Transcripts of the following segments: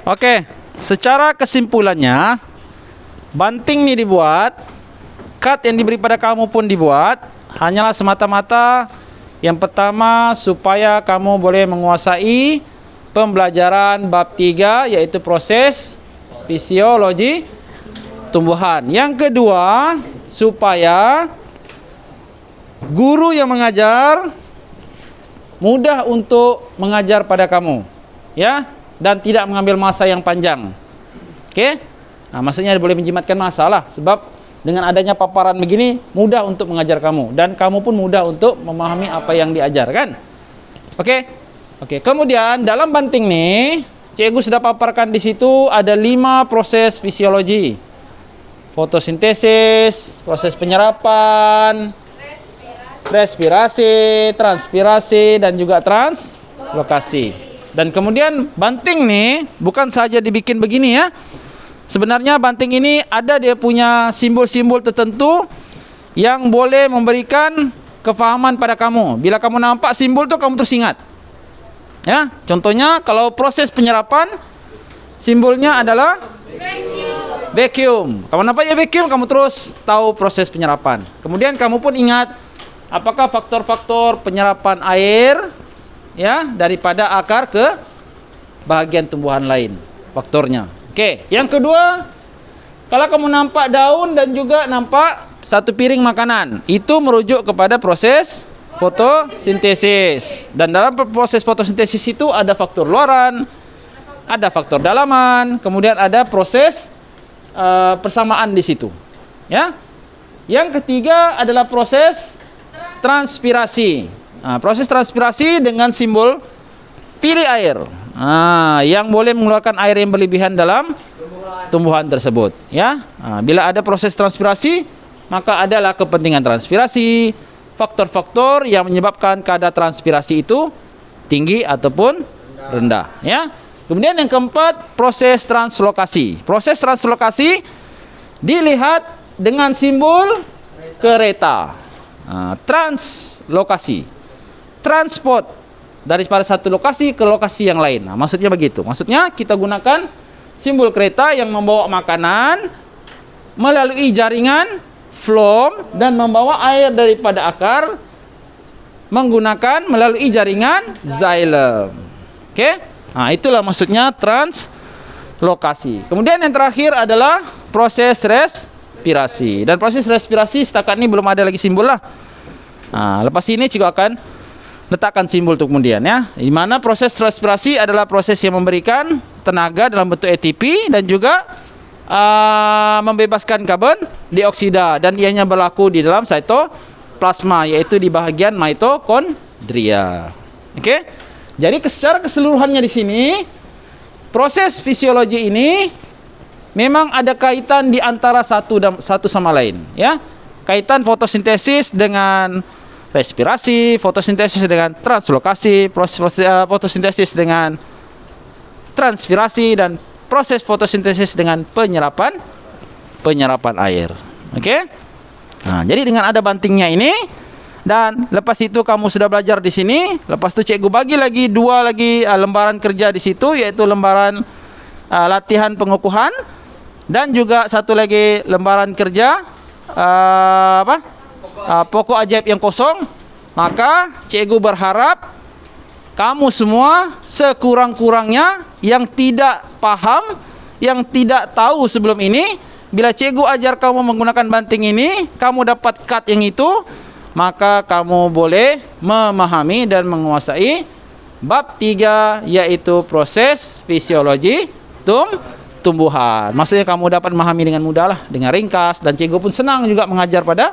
Oke, secara kesimpulannya, banting ini dibuat, cut yang diberi pada kamu pun dibuat, hanyalah semata-mata yang pertama supaya kamu boleh menguasai pembelajaran bab 3, yaitu proses fisiologi tumbuhan. Yang kedua, supaya guru yang mengajar mudah untuk mengajar pada kamu, ya, dan tidak mengambil masa yang panjang. Oke? Nah, maksudnya boleh menjimatkan masa lah, sebab dengan adanya paparan begini mudah untuk mengajar kamu dan kamu pun mudah untuk memahami apa yang diajarkan. Oke? Oke, kemudian dalam banting nih, cikgu sudah paparkan di situ ada 5 proses fisiologi. Fotosintesis, proses penyerapan, respirasi, transpirasi, dan juga translokasi. Dan kemudian banting nih bukan saja dibikin begini ya. Sebenarnya banting ini ada dia punya simbol-simbol tertentu yang boleh memberikan kefahaman pada kamu. Bila kamu nampak simbol tuh kamu terus ingat. Ya, contohnya kalau proses penyerapan simbolnya adalah vacuum. Kamu nampak ya vacuum, kamu terus tahu proses penyerapan. Kemudian kamu pun ingat apakah faktor-faktor penyerapan air, ya, daripada akar ke bahagian tumbuhan lain, faktornya. Oke, yang kedua, kalau kamu nampak daun dan juga nampak satu piring makanan, itu merujuk kepada proses fotosintesis. Dan dalam proses fotosintesis itu ada faktor luaran, ada faktor dalaman, kemudian ada proses persamaan di situ. Ya. Yang ketiga adalah proses transpirasi. Nah, proses transpirasi dengan simbol pilih air. Yang boleh mengeluarkan air yang berlebihan dalam tumbuhan tersebut. Ya. Nah, bila ada proses transpirasi, maka adalah kepentingan transpirasi, faktor-faktor yang menyebabkan kadar transpirasi itu tinggi ataupun rendah. Ya. Kemudian yang keempat, proses translokasi. Proses translokasi dilihat dengan simbol kereta. Translokasi, transport daripada satu lokasi ke lokasi yang lain. Nah, maksudnya begitu. Maksudnya kita gunakan simbol kereta yang membawa makanan melalui jaringan floem dan membawa air daripada akar menggunakan melalui jaringan xylem. Oke? Nah, itulah maksudnya translokasi. Kemudian yang terakhir adalah proses respirasi. Dan proses respirasi setakat ini belum ada lagi simbol lah. Nah, lepas ini juga akan letakkan simbol untuk kemudian ya. Di mana proses respirasi adalah proses yang memberikan tenaga dalam bentuk ATP dan juga membebaskan karbon dioksida, dan ianya berlaku di dalam sitoplasma, yaitu di bahagian mitokondria. Oke? Jadi secara keseluruhannya di sini proses fisiologi ini memang ada kaitan di antara satu sama lain, ya. Kaitan fotosintesis dengan respirasi, fotosintesis dengan translokasi, proses fotosintesis dengan transpirasi, dan proses fotosintesis dengan penyerapan air. Oke? Nah, jadi dengan ada bantingnya ini, dan lepas itu kamu sudah belajar di sini, lepas itu cikgu bagi lagi 2 lembaran kerja di situ, yaitu lembaran latihan pengukuhan dan juga satu lagi lembaran kerja pokok ajaib yang kosong. Maka cikgu berharap kamu semua sekurang-kurangnya yang tidak paham, yang tidak tahu sebelum ini, bila cikgu ajar kamu menggunakan banting ini, kamu dapat cut yang itu, maka kamu boleh memahami dan menguasai bab 3, yaitu proses fisiologi tumbuhan. Maksudnya kamu dapat memahami dengan mudah lah, dengan ringkas, dan cikgu pun senang juga mengajar pada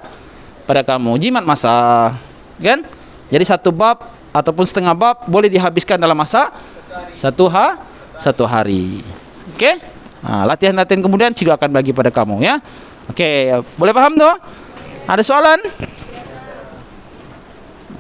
kamu. Jimat masa, kan? Jadi satu bab ataupun setengah bab boleh dihabiskan dalam masa satu hari. Oke? Nah, latihan-latihan kemudian cikgu akan bagi pada kamu, ya. Oke, boleh paham tuh? Ada soalan?